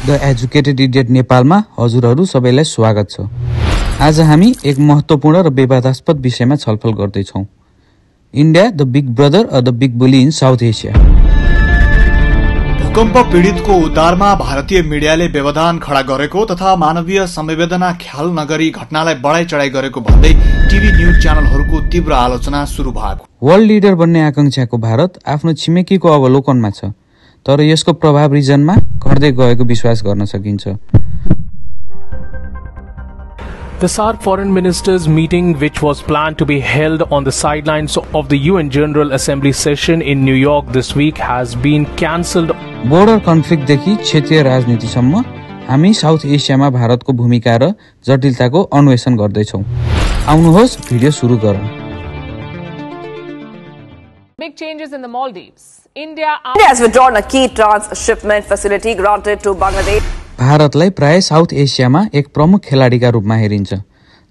The educated idiot नेपालमा हजुरहरू सबैलाई स्वागत छ। आज हामी एक महत्त्वपूर्ण र विवादास्पद विषयमा छलफल गर्दै छौं। India the big brother or the big bully in South Asia. भूकम्प पीडितको उद्धारमा भारतीय मिडियाले व्यवधान खडा गरेको तथा मानवीय संवेदना ख्याल नगरी घटनालाई बढाई चढाई गरेको भन्दै टिभी न्यूज च्यानलहरूको तीव्र आलोचना सुरु भएको। वर्ल्ड लिडर बन्ने आकांक्षाको भारत आफ्नो छिमेकीको अवलोकनमा छ, तर यसको प्रभाव रिजनमा घट्दै गएको विश्वास गर्न सकिन्छ। The SAARC foreign ministers meeting, which was planned to be held on the sidelines of the UN General Assembly session in New York this week, has been cancelled. Border कन्फ्लिक्टदेखि क्षेत्रीय राजनीतिसम्म हामी साउथ एसियामा भारतको भूमिका र जटिलताको अन्वेषण गर्दैछौँ। आउनुहोस् भिडियो सुरु गरौँ। Big changes in the Maldives. India has withdrawn a key transshipment facility granted to Bangladesh. भारतलाई प्राय साउथ एसियामा एक प्रमुख खेलाडीका रूपमा हेरिन्छ,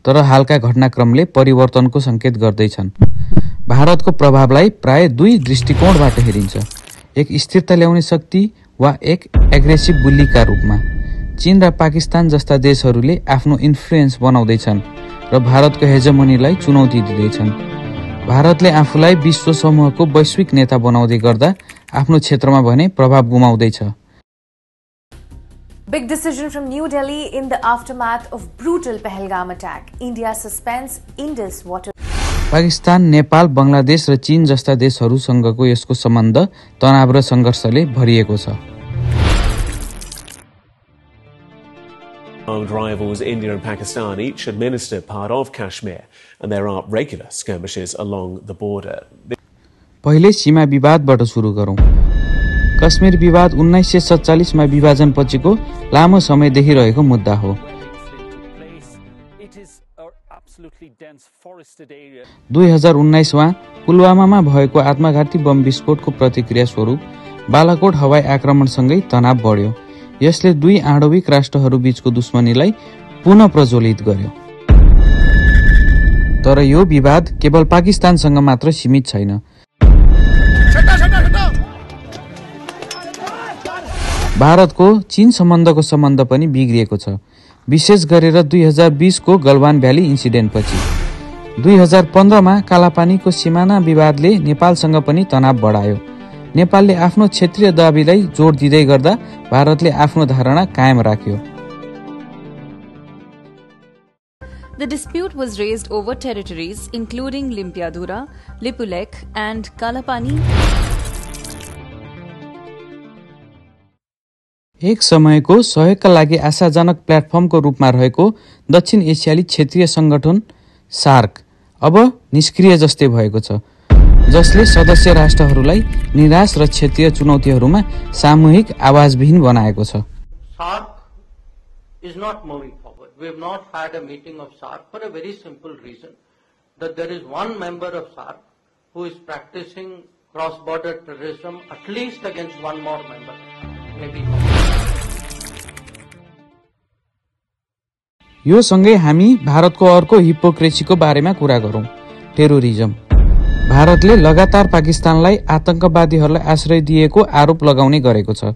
तर हालका घटनाक्रमले परिवर्तनको संकेत गर्दैछन्। भारतको प्रभावलाई प्राय दुई दृष्टिकोणबाट हेरिन्छ, एक स्थिरता ल्याउने शक्ति वा एक एग्रेसिभ बुलीका रूपमा। चीन र पाकिस्तान जस्ता देशहरूले आफ्नो इन्फ्लुएन्स बनाउँदैछन् र भारतको हेजेमोनीलाई चुनौती दिँदैछन्। भारतले आफूलाई विश्व समूहको वैश्विक नेता बनाउँदै गर्दा आफ्नो क्षेत्रमा भने प्रभाव गुमाउँदैछ। Big decision from New Delhi in the aftermath of brutal Pahalgam attack. India suspends Indus water. Pakistan, Nepal, Bangladesh र चीन जस्ता देशहरूसँगको यसको सम्बन्ध तनाव र संघर्षले भरिएको छ। Armed rivals India and Pakistan each administer part of Kashmir, and there are regular skirmishes along the border. पहिले सीमा विवादबाट सुरु गरौं। कश्मीर विवाद 1947 मा विभाजनपछिको लामो समयदेखि रहेको मुद्दा हो। 2019 मा पुलवामामा भएको आत्मघाती बम विस्फोटको प्रतिक्रिया स्वरूप बालाकोट हवाई आक्रमणसँगै तनाव बढ्यो। यसले दुई आणविक राष्ट्रहरू बीचको दुश्मनीलाई पुनः प्रज्वलित गर्यो। तर यो विवाद केवल पाकिस्तानसँग मात्र सीमित छैन। भारतको चीन सम्बन्धको सम्बन्ध पनि बिग्रिएको छ, विशेष गरेर 2020 को गलवान भ्याली इन्सिडेन्ट पछि। 2015 मा कालापानीको सीमाना विवादले नेपालसँग पनि तनाव बढायो। नेपालले आफ्नो क्षेत्रीय दाबीलाई जोड दिँदै गर्दा भारतले आफ्नो धारणा कायम राख्यो। The dispute was raised over territories including Limpiadhura, Lipulekh and Kalapani. एक समयको सहयोगका लागि आशाजनक प्लेटफर्मको रूपमा रहेको दक्षिण एसियाली क्षेत्रीय संगठन सार्क अब निष्क्रिय जस्तै भएको छ, जसले सदस्य राष्ट्रहरूलाई निराश र क्षेत्रीय चुनौतीहरूमा सामूहिक आवाजविहीन बनाएको छ। SAARC is not moving forward. We have not had a meeting of SAARC for a very simple reason, that there is one member of SAARC who is practicing cross-border terrorism at least against one more member, maybe more. यो सँगै हामी भारतको अर्को हिपोक्रेसीको बारेमा कुरा गरौं, terrorism. भारतले लगातार पाकिस्तानलाई आतंकवादीहरूलाई आश्रय दिएको आरोप लगाउने गरेको छ,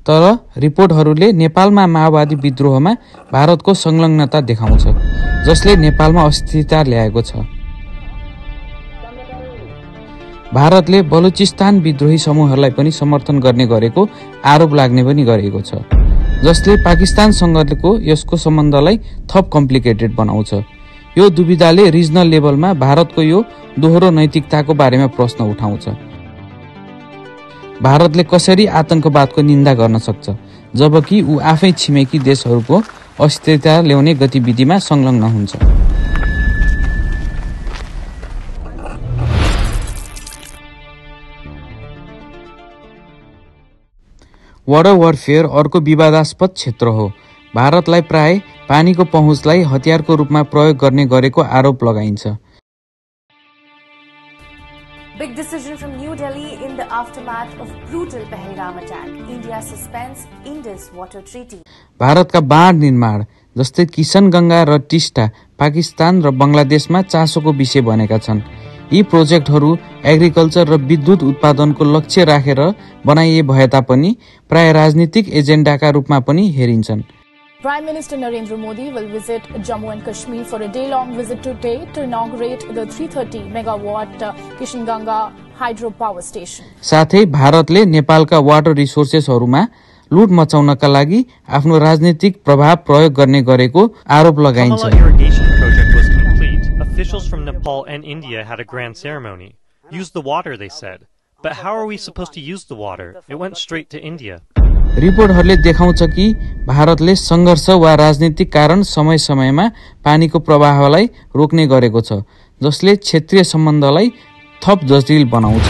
तर रिपोर्टहरूले नेपालमा माओवादी विद्रोहमा भारतको संलग्नता देखाउँछ, जसले नेपालमा अस्थिरता ल्याएको छ। भारतले बलुचिस्तान विद्रोही समूहहरूलाई पनि समर्थन गर्ने गरेको आरोप लाग्ने पनि गरेको छ, जसले पाकिस्तानसँगको यसको सम्बन्धलाई थप कम्प्लिकेटेड बनाउँछ। यो दुविधाले रिजनल लेभलमा भारतको यो दोहोरो नैतिकताको बारेमा प्रश्न उठाउँछ। भारतले कसरी आतंकवादको निन्दा गर्न सक्छ जबकि ऊ आफै छिमेकी देशहरूको अस्थिरता ल्याउने गतिविधिमा संलग्न हुन्छ। वाटर वारफेयर अर्को विवादास्पद क्षेत्र हो। भारतलाई प्राय पानीको पहुँचलाई हतियारको रूपमा प्रयोग गर्ने गरेको आरोप लगाइन्छ। Big decision from New Delhi in the aftermath of brutal Pahalgam attack. India suspends Indus water treaty. भारतका बाँध निर्माण जस्तै किशनगंगा र टिस्टा पाकिस्तान र बंगलादेशमा चासोको विषय बनेका छन्। यी प्रोजेक्टहरू एग्रिकल्चर र विद्युत उत्पादनको लक्ष्य राखेर बनाइए भए तापनि प्राय राजनीतिक एजेन्डाका रूपमा पनि हेरिन्छन्। Prime Minister Narendra Modi will visit Jammu and Kashmir for a day-long visit today to inaugurate the 330 megawatt Kishanganga hydropower station. साथै भारतले नेपालका वाटर रिसोर्सेसहरूमा लुट मचाउनका लागि आफ्नो राजनीतिक प्रभाव प्रयोग गर्ने गरेको आरोप लगाइन्छ। Kamala irrigation project was complete. Officials from Nepal and India had a grand ceremony. Use the water, they said. But how are we supposed to use the water? It went straight to India. रिपोर्टहरूले देखाउँछ कि भारतले संघर्ष वा राजनीतिक कारण समय समयमा पानीको प्रवाहलाई रोक्ने गरेको छ, जसले क्षेत्रीय सम्बन्धलाई थप जटिल बनाउँछ।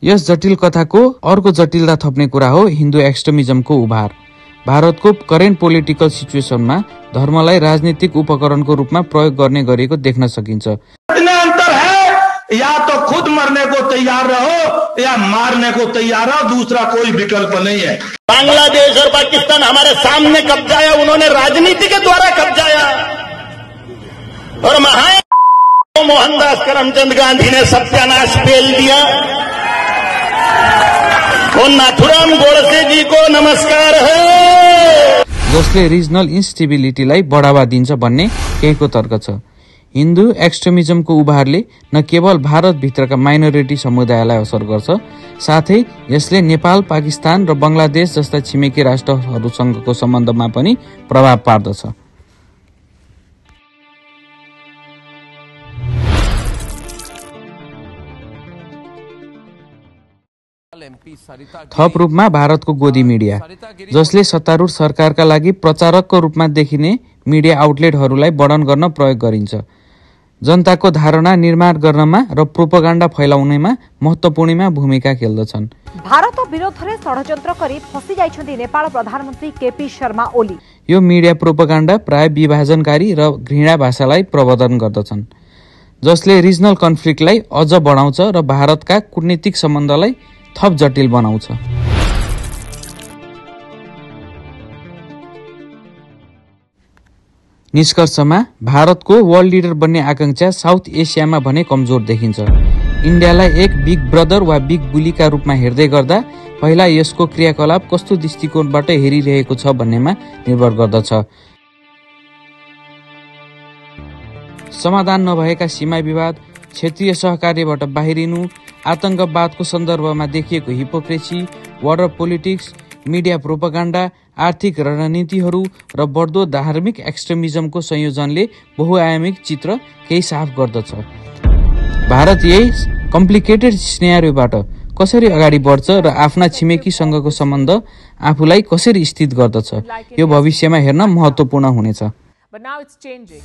यस जटिल कथाको अर्को जटिलता थप्ने कुरा हो हिन्दू एक्सट्रिमिजमको उभार। भारतको करेन्ट पोलिटिकल सिचुएसनमा धर्मलाई राजनीतिक उपकरणको रूपमा प्रयोग गर्ने गरेको देख्न सकिन्छ। अंतर है, या तो खुद मरने को तैयार रहो या मारने को तैयार रहो, दूसरा कोई विकल्प नहीं है। बांग्लादेश और पाकिस्तान हमारे सामने कब्जाया, उन्होंने राजनीति के द्वारा कब्जाया और महान मोहनदास करमचंद गांधी ने सत्यानाश पेल दिया। और नाथुराम गोडसे जी को नमस्कार है, जसले रिजनल इन्स्टेबिलिटीलाई बढावा दिन्छ भन्ने केहीको तर्क छ। हिन्दू एक्सट्रिमिजमको उभारले न केवल भारतभित्रका माइनोरिटी समुदायलाई असर गर्छ, साथै यसले नेपाल, पाकिस्तान र बंगलादेश जस्ता छिमेकी राष्ट्रहरूसँगको सम्बन्धमा पनि प्रभाव पार्दछ। थप रूपमा भारतको गोदी मिडिया, जसले सत्तारूढ सरकारका लागि प्रचारकको रूपमा देखिने मिडिया आउटलेटहरूलाई वर्णन गर्न प्रयोग गरिन्छ। जनताको धारणा निर्माण गर्नमा र प्रोपागान्डा फैलाउनेमा महत्त्वपूर्ण भूमिका खेल्दछन्। भारत विरोधରେ षडयन्त्र गरी फसी जाइछन्ती नेपाल प्रधानमन्त्री केपी शर्मा ओली। यो मिडिया प्रोपागान्डा प्राय विभाजनकारी र घृणा भाषालाई प्रवर्धन गर्दछन्, जसले रिजनल कन्फ्लिक्टलाई अझ बढाउँछ र भारतका कूटनीतिक सम्बन्धलाई थप जटिल बनाउँछ। निष्कर्षमा भारतको वर्ल्ड लिडर बन्ने आकांक्षा साउथ एसियामा भने कमजोर देखिन्छ। इन्डियालाई एक बिग ब्रदर वा बिग बुलीका रूपमा हेर्दै गर्दा पहिला यसको क्रियाकलाप कस्तो दृष्टिकोणबाट हेरिरहेको छ भन्नेमा निर्भर गर्दछ। समाधान नभएका सीमा विवाद, क्षेत्रीय सहकार्यबाट बाहिरिनु, आतंकवादको सन्दर्भमा देखिएको हिपोक्रेसी, वार्डर पोलिटिक्स, मिडिया प्रोपागान्डा, आर्थिक रणनीतिहरू र बढ्दो धार्मिक एक्सट्रिमिजमको संयोजनले बहुआयामिक चित्र केही साफ गर्दछ। भारत यही कम्प्लिकेटेड सिनेरियोबाट कसरी अगाडि बढ्छ र आफ्ना छिमेकीसँगको सम्बन्ध आफूलाई कसरी स्थित गर्दछ, यो भविष्यमा हेर्न महत्त्वपूर्ण हुनेछ। But now it's changing.